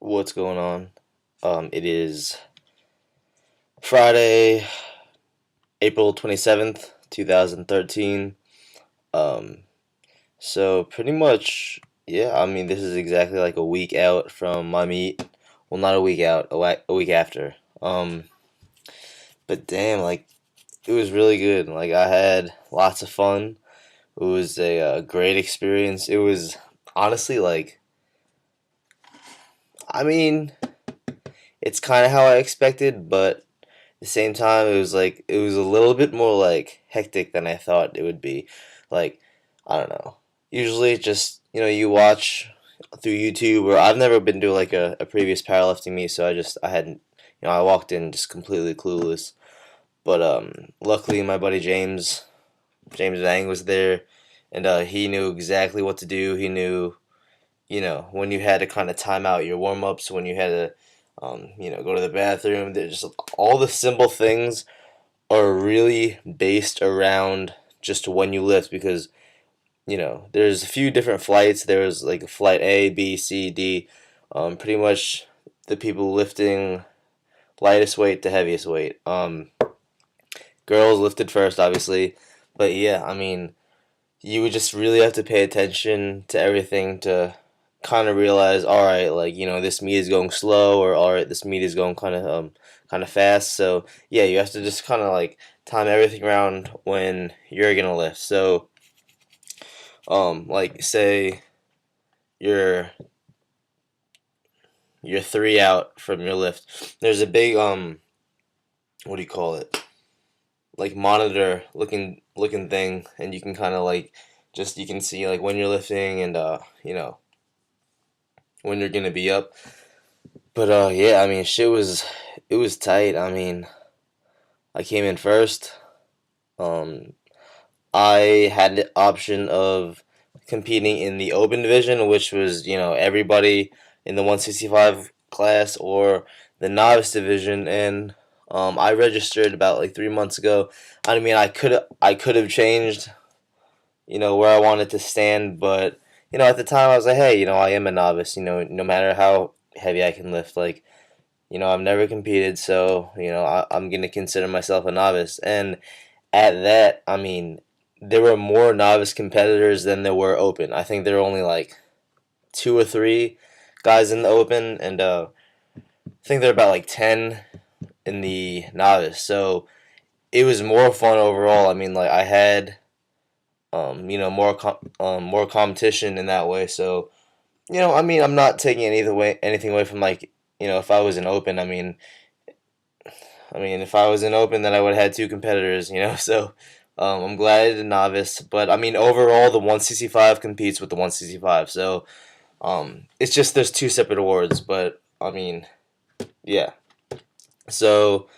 What's going on? It is Friday, April 27th, 2013. Um, so pretty much, yeah, I mean, this is exactly like a week out from my meet. Well, not a week out, a week after. But damn, like, it was really good. Like, I had lots of fun. It was a great experience. It was honestly like, I mean, it's kind of how I expected, but the same time it was a little bit more like hectic than I thought it would be. Like, I don't know. Usually just, you watch through YouTube, or I've never been to like a previous powerlifting meet, so I hadn't, I walked in just completely clueless. But luckily my buddy James Vang was there, and he knew exactly what to do. He knew, when you had to kind of time out your warm ups, when you had to go to the bathroom. There's just all the simple things are really based around just when you lift, because there's a few different flights. There's like flight A, B, C, D. Pretty much the people lifting lightest weight to heaviest weight. Girls lifted first, obviously, but yeah, I mean, you would just really have to pay attention to everything to kind of realize, all right, like, this meet is going slow, or all right, this meet is going kind of fast. So yeah, you have to just kind of like time everything around when you're gonna lift. So like say you're you're 3 out from your lift. There's a big what do you call it? Like monitor looking thing, and you can kind of like just you can see like when you're lifting, and when you're gonna be up. But yeah, I mean, it was tight. I mean, I came in first. Um, I had the option of competing in the open division, which was everybody in the 165 class, or the novice division, and I registered about like 3 months ago. I mean, I could have changed where I wanted to stand, but at the time I was like, hey, I am a novice. No matter how heavy I can lift, like I've never competed, so I'm gonna consider myself a novice. And at that, I mean, there were more novice competitors than there were open. I think there were only like two or three guys in the open, and I think there were about like 10 in the novice. So it was more fun overall. I mean, like I had more competition in that way. So I mean, I'm not taking anything away from, like, if I was in open. I mean, if I was in open, then I would have had two competitors. So I'm glad I did novice. But I mean, overall, the 165 competes with the 165. So it's just there's two separate awards. But I mean, yeah. So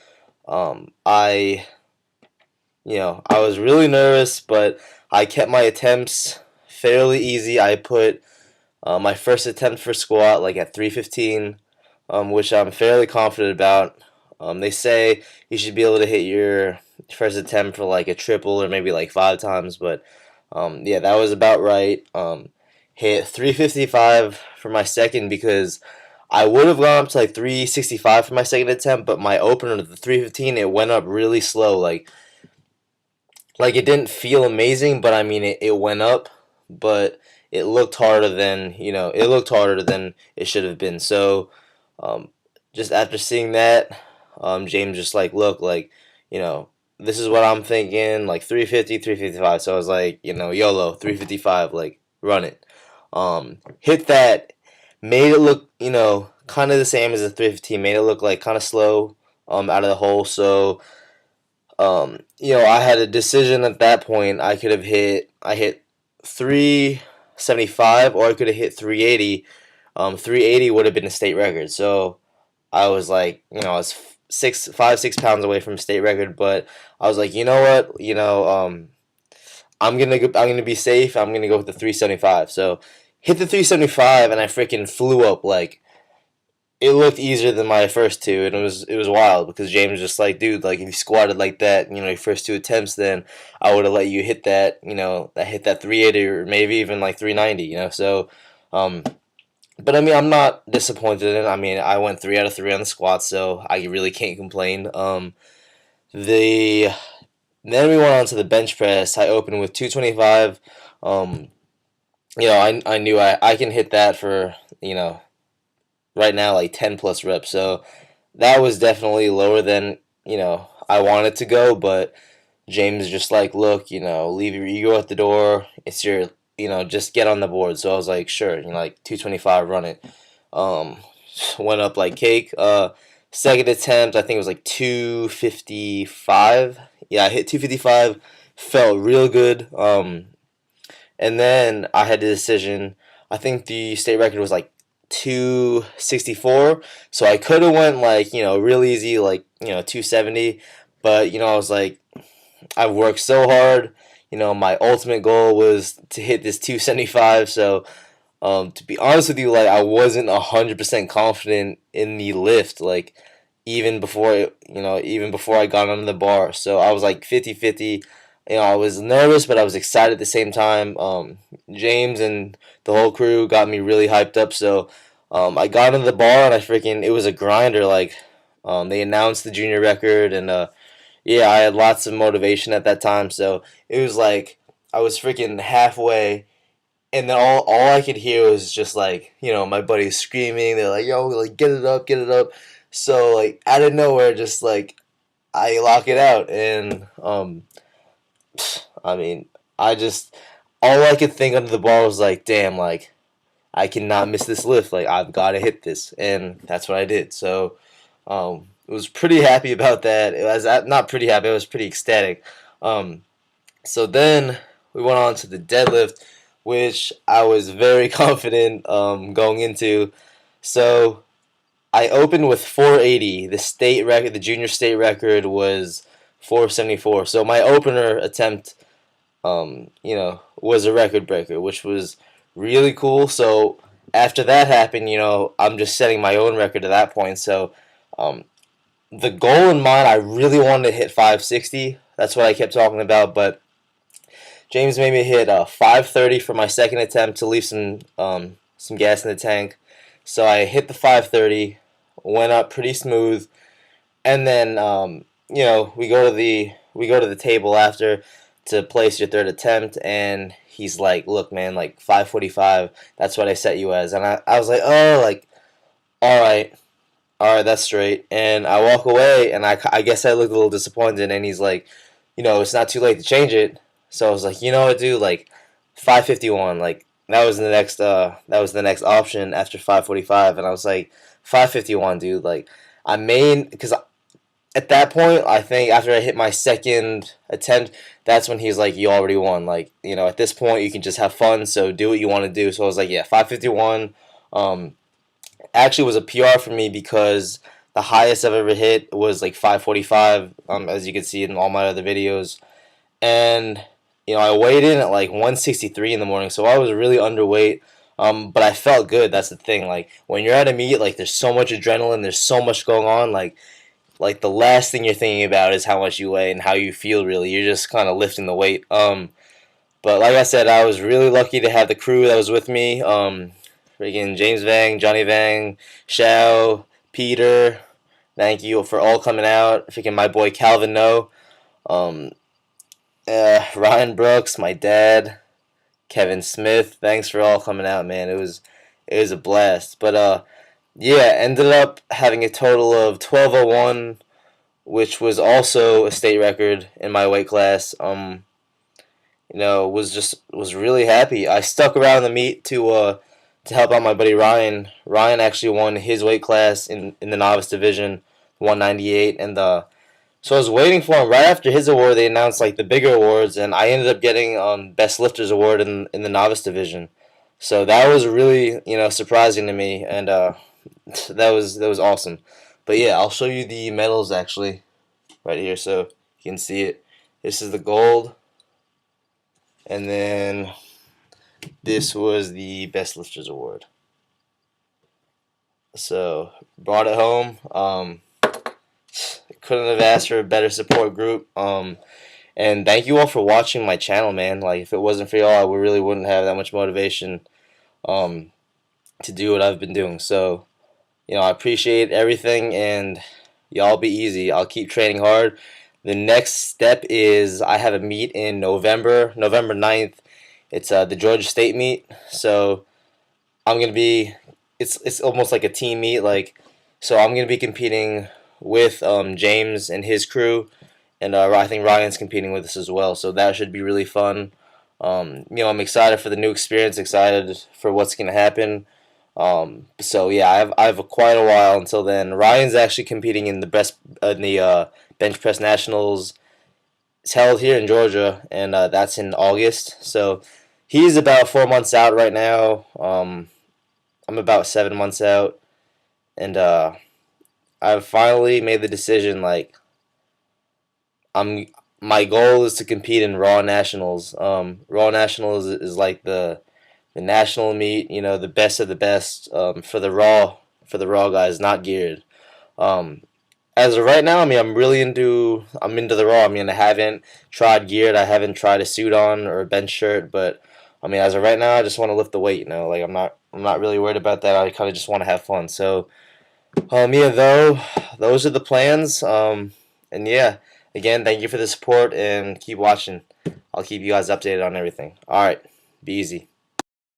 I I was really nervous, but I kept my attempts fairly easy. I put my first attempt for squat like at 315, which I'm fairly confident about. They say you should be able to hit your first attempt for like a triple or maybe like 5 times, but yeah, that was about right. Hit 355 for my second, because I would have gone up to like 365 for my second attempt, but my opener, the 315, it went up really slow. Like it didn't feel amazing, but I mean it went up, but it looked harder than it should have been. So um, just after seeing that, James just like, look, like, this is what I'm thinking, like 350, 355. So I was like, YOLO, 355, like run it. Hit that, made it look, kind of the same as the 315, made it look like kind of slow out of the hole. So I had a decision at that point. I hit 375, or I could have hit 380. 380 would have been a state record. So I was like, I was 6 pounds away from state record, but I was like, you know what, I'm gonna be safe. I'm gonna go with the 375. So hit the 375, and I freaking flew up. Like, it looked easier than my first two, and it was wild, because James was just like, dude, like if you squatted like that, your first two attempts, then I would have let you hit that, hit that 380, or maybe even like 390, So But I mean, I'm not disappointed in it. I mean, I went 3 out of 3 on the squat, so I really can't complain. The Then we went on to the bench press. I opened with 225. Um, I knew I can hit that for right now like 10 plus reps. So that was definitely lower than I wanted to go, but James just like, look, leave your ego at the door. It's your, just get on the board. So I was like, sure, like 225, run it. Um, Went up like cake. Second attempt, I think it was like 255. Yeah, I hit 255. Felt real good. And then I had the decision. I think the state record was like 264. So I could have went like, real easy, like, 270. But, I was like, I've worked so hard. My ultimate goal was to hit this 275. So, to be honest with you, like I wasn't 100% confident in the lift, like even before I got under the bar. So I was like 50-50. I was nervous, but I was excited at the same time. James and the whole crew got me really hyped up. So I got into the bar and it was a grinder. Like they announced the junior record, and yeah, I had lots of motivation at that time. So it was like I was freaking halfway, and then all I could hear was just like my buddies screaming. They're like, "Yo, like get it up, get it up!" So like out of nowhere, just like I lock it out, and I mean, I just all I could think under the bar was like, "Damn, like I cannot miss this lift. Like I've got to hit this," and that's what I did. So I was pretty happy about that. It was not pretty happy. I was pretty ecstatic. Um, so then we went on to the deadlift, which I was very confident going into. So I opened with 480. The state record, the junior state record was 474. So my opener attempt, was a record breaker, which was really cool. So after that happened, I'm just setting my own record at that point. So um, the goal in mind, I really wanted to hit 560. That's what I kept talking about, but James made me hit 530 for my second attempt to leave some gas in the tank. So I hit the 530, went up pretty smooth, and then we go to the table after to place your third attempt, and he's like, "Look, man, like 545. That's what I set you as." And I was like, "Oh, like all right, that's straight." And I walk away, and I guess I looked a little disappointed, and he's like, "It's not too late to change it." So I was like, "You know what, dude? Like, 551. Like that was the next option after 545." And I was like, 551, dude. Like, because at that point, I think after I hit my second attempt, that's when he's like, "You already won. Like, at this point, you can just have fun. So do what you want to do." So I was like, "Yeah, 551." Um, Actually was a PR for me because the highest I've ever hit was like 545, as you can see in all my other videos. And, I weighed in at like 163 in the morning, so I was really underweight. But I felt good. That's the thing. Like, when you're at a meet, like, there's so much adrenaline, there's so much going on. Like the last thing you're thinking about is how much you weigh and how you feel, really. You're just kind of lifting the weight. But like I said, I was really lucky to have the crew that was with me. Freaking James Vang, Johnny Vang, Shao, Peter. Thank you for all coming out. Freaking my boy Calvin No. Um, Ryan Brooks, my dad, Kevin Smith. Thanks for all coming out, man. It was a blast. But yeah, ended up having a total of 1201, which was also a state record in my weight class. Was really happy. I stuck around the meet to help out my buddy Ryan. Ryan actually won his weight class in the novice division, 198, and so I was waiting for him. Right after his award, they announced like the bigger awards, and I ended up getting best lifters award in the novice division. So that was really surprising to me, and that was awesome. But yeah, I'll show you the medals actually right here, so you can see it. This is the gold, and then this was the best lifters award. So brought it home. Couldn't have asked for a better support group. And thank you all for watching my channel, man. Like, if it wasn't for y'all, really wouldn't have that much motivation. Um, to do what I've been doing. So, I appreciate everything, and y'all be easy. I'll keep training hard. The next step is I have a meet in November 9th. It's the Georgia State meet. So I'm gonna be. It's almost like a team meet. So I'm gonna be competing with James and his crew, and I think Ryan's competing with us as well. So that should be really fun. I'm excited for the new experience. Excited for what's gonna happen. So yeah, I have quite a while until then. Ryan's actually competing in the bench press nationals. It's held here in Georgia, and that's in August. So he's about 4 months out right now. I'm about 7 months out, and I've finally made the decision. I'm my goal is to compete in Raw Nationals. Raw Nationals is like the national meet, the best of the best for the raw guys, not geared. Um, as of right now, I mean, I'm into the raw. I mean, I haven't tried geared. I haven't tried a suit on or a bench shirt, but I mean, as of right now, I just want to lift the weight. Like I'm not really worried about that. I kind of just want to have fun. So, yeah, those are the plans. And yeah, again, thank you for the support and keep watching. I'll keep you guys updated on everything. All right, be easy.